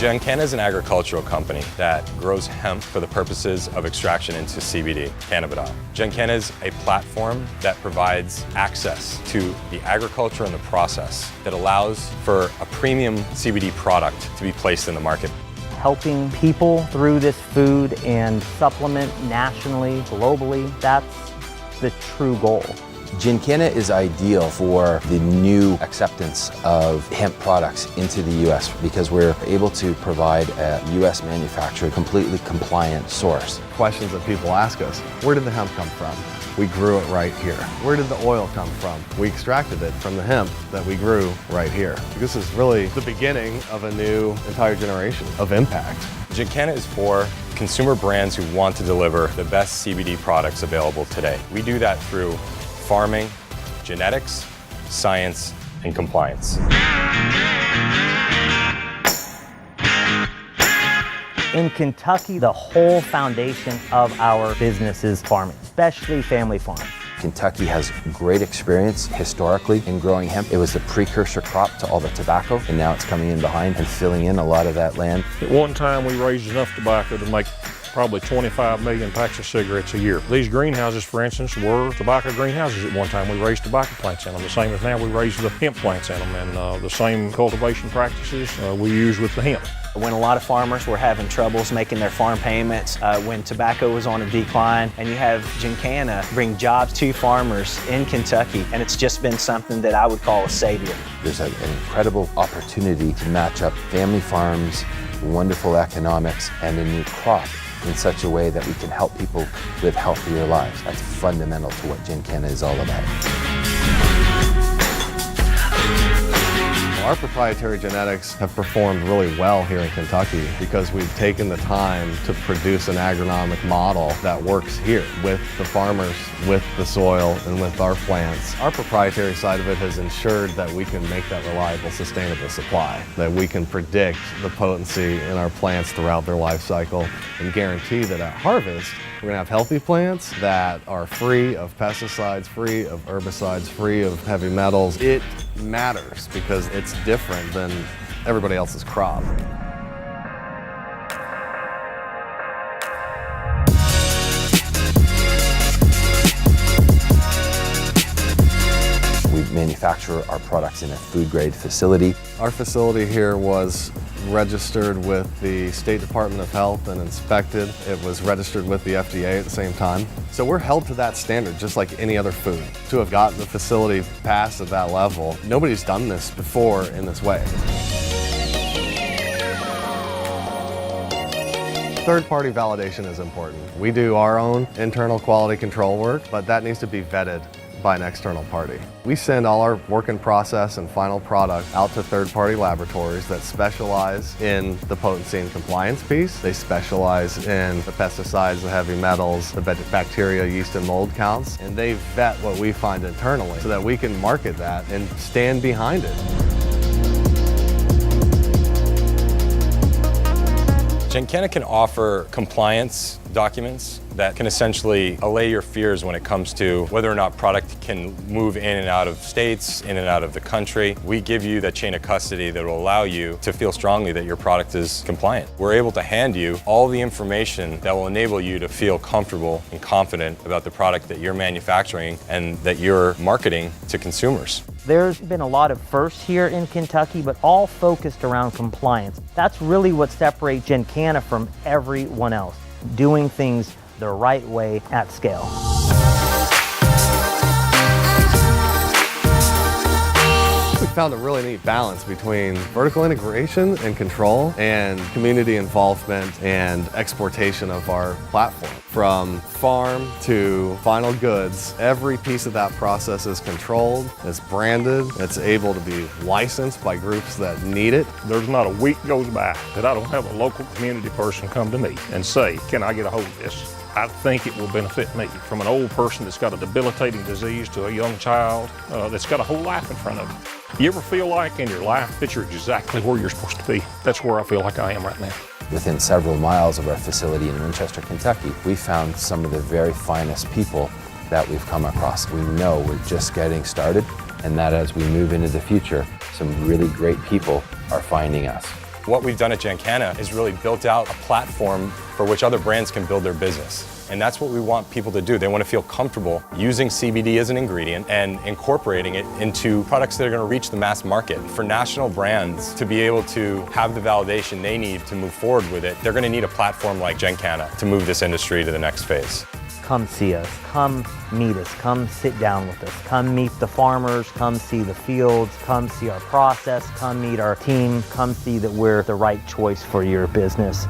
GenCanna is an agricultural company that grows hemp for the purposes of extraction into CBD, cannabidiol. GenCanna is a platform that provides access to the agriculture and the process that allows for a premium CBD product to be placed in the market. Helping people through this food and supplement nationally, globally, that's the true goal. GenCanna is ideal for the new acceptance of hemp products into the U.S. because we're able to provide a U.S. manufactured, completely compliant source. Questions that people ask us: where did the hemp come from? We grew it right here. Where did the oil come from? We extracted it from the hemp that we grew right here. This is really the beginning of a new entire generation of impact. GenCanna is for consumer brands who want to deliver the best CBD products available today. We do that through farming, genetics, science, and compliance. In Kentucky, the whole foundation of our business is farming, especially family farms. Kentucky has great experience historically in growing hemp. It was the precursor crop to all the tobacco, and now it's coming in behind and filling in a lot of that land. At one time, we raised enough tobacco to make probably 25 million packs of cigarettes a year. These greenhouses, for instance, were tobacco greenhouses at one time. We raised tobacco plants in them, the same as now we raise the hemp plants in them, and the same cultivation practices we use with the hemp. When a lot of farmers were having troubles making their farm payments, when tobacco was on a decline, and you have GenCanna bring jobs to farmers in Kentucky, and it's just been something that I would call a savior. There's an incredible opportunity to match up family farms, wonderful economics, and a new crop in such a way that we can help people live healthier lives. That's fundamental to what GenCanna is all about. Our proprietary genetics have performed really well here in Kentucky because we've taken the time to produce an agronomic model that works here with the farmers, with the soil, and with our plants. Our proprietary side of it has ensured that we can make that reliable, sustainable supply, that we can predict the potency in our plants throughout their life cycle and guarantee that at harvest, we're going to have healthy plants that are free of pesticides, free of herbicides, free of heavy metals. It matters because it's different than everybody else's crop. We manufacture our products in a food-grade facility. Our facility here was registered with the State Department of Health and inspected. It was registered with the FDA at the same time. So we're held to that standard just like any other food. To have gotten the facility passed at that level, nobody's done this before in this way. Third-party validation is important. We do our own internal quality control work, but that needs to be vetted by an external party. We send all our work in process and final product out to third-party laboratories that specialize in the potency and compliance piece. They specialize in the pesticides, the heavy metals, the bacteria, yeast, and mold counts, and they vet what we find internally so that we can market that and stand behind it. GenCanna can offer compliance documents that can essentially allay your fears when it comes to whether or not product can move in and out of states, in and out of the country. We give you that chain of custody that will allow you to feel strongly that your product is compliant. We're able to hand you all the information that will enable you to feel comfortable and confident about the product that you're manufacturing and that you're marketing to consumers. There's been a lot of firsts here in Kentucky, but all focused around compliance. That's really what separates GenCanna from everyone else, doing things the right way at scale. We found a really neat balance between vertical integration and control and community involvement and exportation of our platform. From farm to final goods, every piece of that process is controlled, it's branded, it's able to be licensed by groups that need it. There's not a week goes by that I don't have a local community person come to me and say, can I get a hold of this? I think it will benefit me. From an old person that's got a debilitating disease to a young child that's got a whole life in front of them. You ever feel like in your life that you're exactly where you're supposed to be? That's where I feel like I am right now. Within several miles of our facility in Winchester, Kentucky, we found some of the very finest people that we've come across. We know we're just getting started, and that as we move into the future, some really great people are finding us. What we've done at GenCanna is really built out a platform for which other brands can build their business. And that's what we want people to do. They want to feel comfortable using CBD as an ingredient and incorporating it into products that are going to reach the mass market. For national brands to be able to have the validation they need to move forward with it, they're going to need a platform like GenCanna to move this industry to the next phase. Come see us, come meet us, come sit down with us, come meet the farmers, come see the fields, come see our process, come meet our team, come see that we're the right choice for your business.